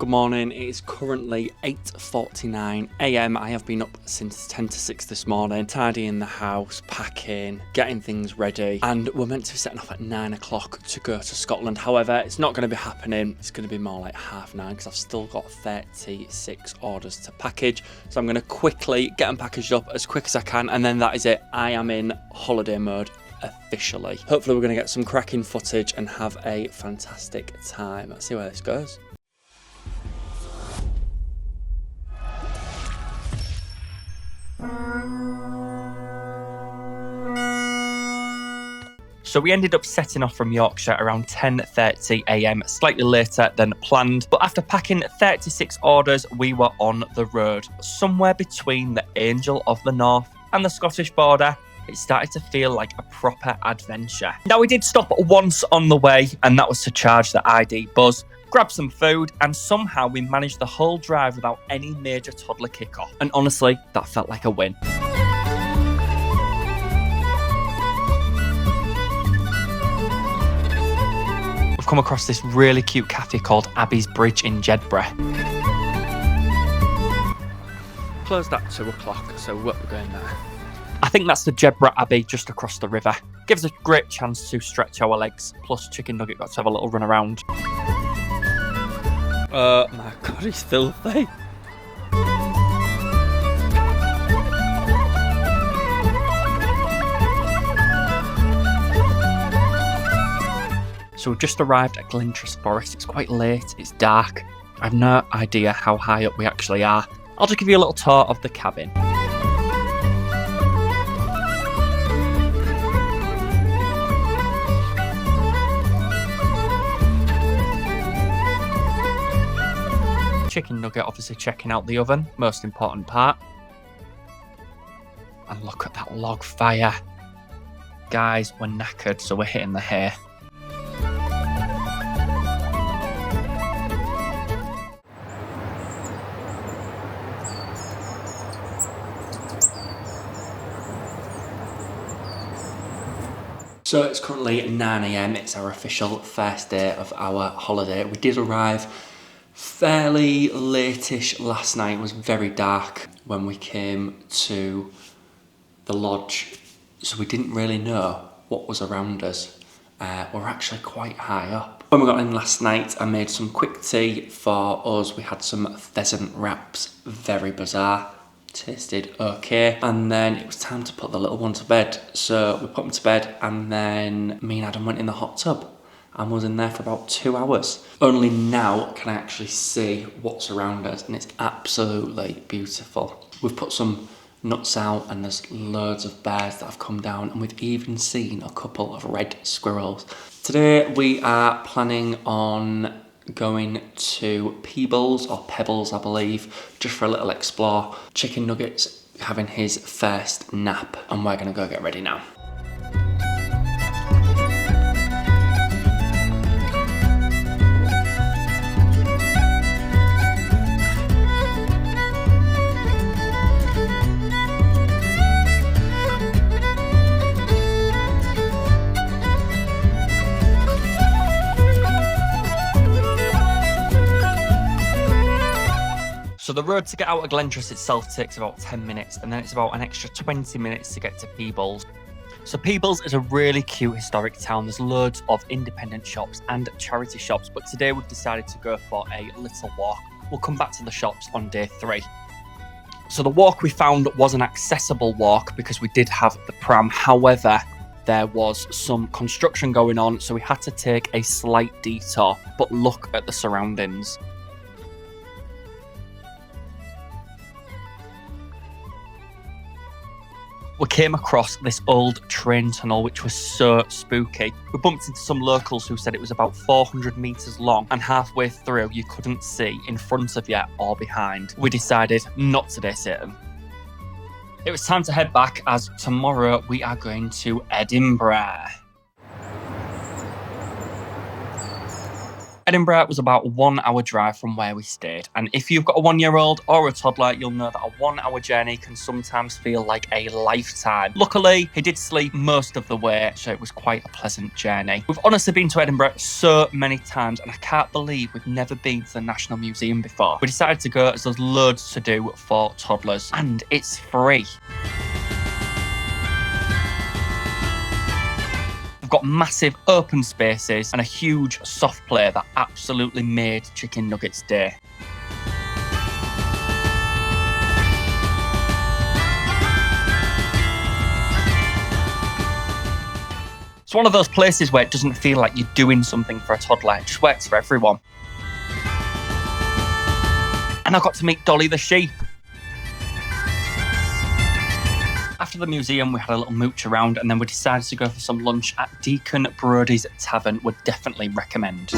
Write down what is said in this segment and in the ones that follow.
Good morning, it is currently 8:49 AM. I have been up since 10 to 6 this morning, tidying the house, packing, getting things ready, and we're meant to be setting off at 9 o'clock to go to Scotland. However, it's not going to be happening, it's going to be more like 9:30 because I've still got 36 orders to package. So I'm going to quickly get them packaged up as quick as I can, and then that is it. I am in holiday mode officially. Hopefully we're going to get some cracking footage and have a fantastic time. Let's see where this goes. So we ended up setting off from Yorkshire around 10:30 AM, slightly later than planned. But after packing 36 orders, we were on the road. Somewhere between the Angel of the North and the Scottish border, it started to feel like a proper adventure. Now, we did stop once on the way, and that was to charge the ID buzz, grab some food, and somehow we managed the whole drive without any major toddler kick-off. And honestly, that felt like a win. We've come across this really cute cafe called Abbey's Bridge in Jedburgh. Closed at 2 o'clock, so we're going there. I think that's the Jedburgh Abbey just across the river. Gives us a great chance to stretch our legs, plus Chicken Nugget got to have a little run around. Oh my god, he's filthy. So we've just arrived at Glentress Forest. It's quite late, it's dark. I have no idea how high up we actually are. I'll just give you a little tour of the cabin. Chicken Nugget obviously checking out the oven, most important part. And look at that log fire. Guys, we're knackered, so we're hitting the hay. So it's currently 9 AM, it's our official first day of our holiday. We did arrive fairly late-ish last night. It was very dark when we came to the lodge, so we didn't really know what was around us. We're actually quite high up. When we got in last night, I made some quick tea for us. We had some pheasant wraps, very bizarre. Tasted okay, and then it was time to put the little one to bed. So we put him to bed, and then me and Adam went in the hot tub and was in there for about 2 hours. Only now can I actually see what's around us, and it's absolutely beautiful. We've put some nuts out, and there's loads of bears that have come down, and we've even seen a couple of red squirrels. Today we are planning on going to Peebles, or Pebbles I believe, just for a little explore. Chicken Nugget's having his first nap, and we're gonna go get ready now. So the road to get out of Glentress itself takes about 10 minutes, and then it's about an extra 20 minutes to get to Peebles. So Peebles is a really cute historic town. There's loads of independent shops and charity shops, but today we've decided to go for a little walk. We'll come back to the shops on day 3. So the walk we found was an accessible walk because we did have the pram. However, there was some construction going on, so we had to take a slight detour, but look at the surroundings. We came across this old train tunnel, which was so spooky. We bumped into some locals who said it was about 400 metres long, and halfway through you couldn't see in front of you or behind. We decided not today, Satan. It was time to head back, as tomorrow we are going to Edinburgh. Edinburgh was about a 1 hour drive from where we stayed, and if you've got a 1-year-old or a toddler, you'll know that a 1 hour journey can sometimes feel like a lifetime. Luckily, he did sleep most of the way, so it was quite a pleasant journey. We've honestly been to Edinburgh so many times, and I can't believe we've never been to the National Museum before. We decided to go as there's loads to do for toddlers, and it's free. We've got massive open spaces and a huge soft play that absolutely made Chicken Nuggets Day. It's one of those places where it doesn't feel like you're doing something for a toddler, it just works for everyone. And I got to meet Dolly the sheep. After the museum, we had a little mooch around, and then we decided to go for some lunch at Deacon Brodie's Tavern. Would definitely recommend.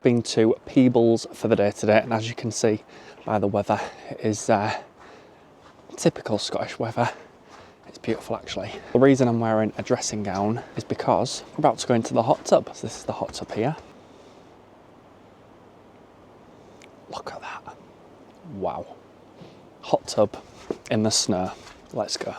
Been to Peebles for the day today, and as you can see by the weather, it is typical Scottish weather. It's beautiful actually. The reason I'm wearing a dressing gown is because we're about to go into the hot tub. So this is the hot tub here. Look at that. Wow. Hot tub in the snow. Let's go.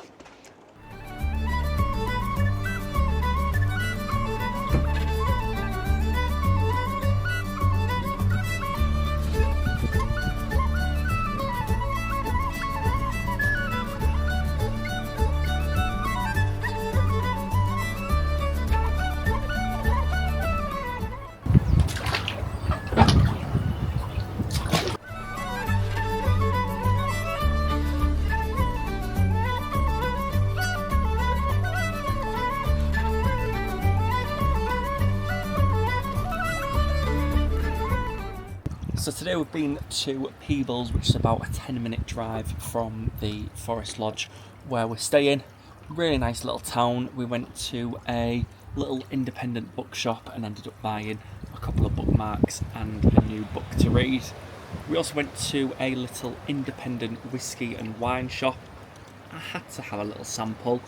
So today we've been to Peebles, which is about a 10-minute drive from the Forest Lodge where we're staying. Really nice little town. We went to a little independent bookshop and ended up buying a couple of bookmarks and a new book to read. We also went to a little independent whiskey and wine shop. I had to have a little sample,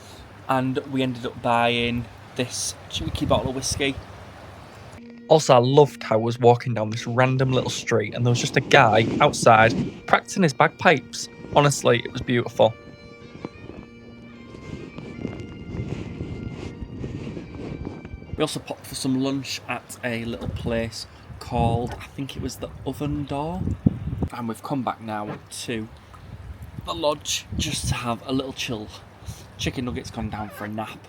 and we ended up buying this cheeky bottle of whiskey. Also, I loved how I was walking down this random little street and there was just a guy outside practicing his bagpipes. Honestly, it was beautiful. We also popped for some lunch at a little place called, I think it was the Oven Door. And we've come back now to the lodge just to have a little chill. Chicken Nugget's gone down for a nap.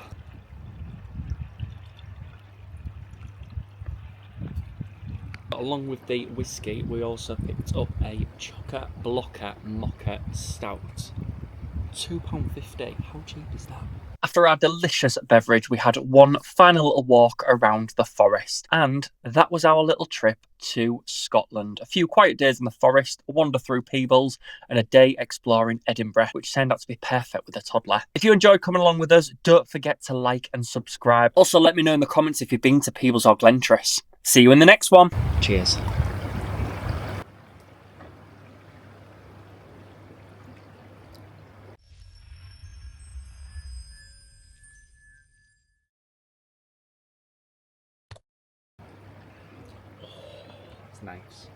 Along with the whiskey, we also picked up a Chocker Blocker Mocha Stout. £2.50. How cheap is that? After our delicious beverage, we had one final little walk around the forest, and that was our little trip to Scotland. A few quiet days in the forest, a wander through Peebles, and a day exploring Edinburgh, which turned out to be perfect with a toddler. If you enjoyed coming along with us, don't forget to like and subscribe. Also, let me know in the comments if you've been to Peebles or Glentress. See you in the next one. Cheers. It's nice.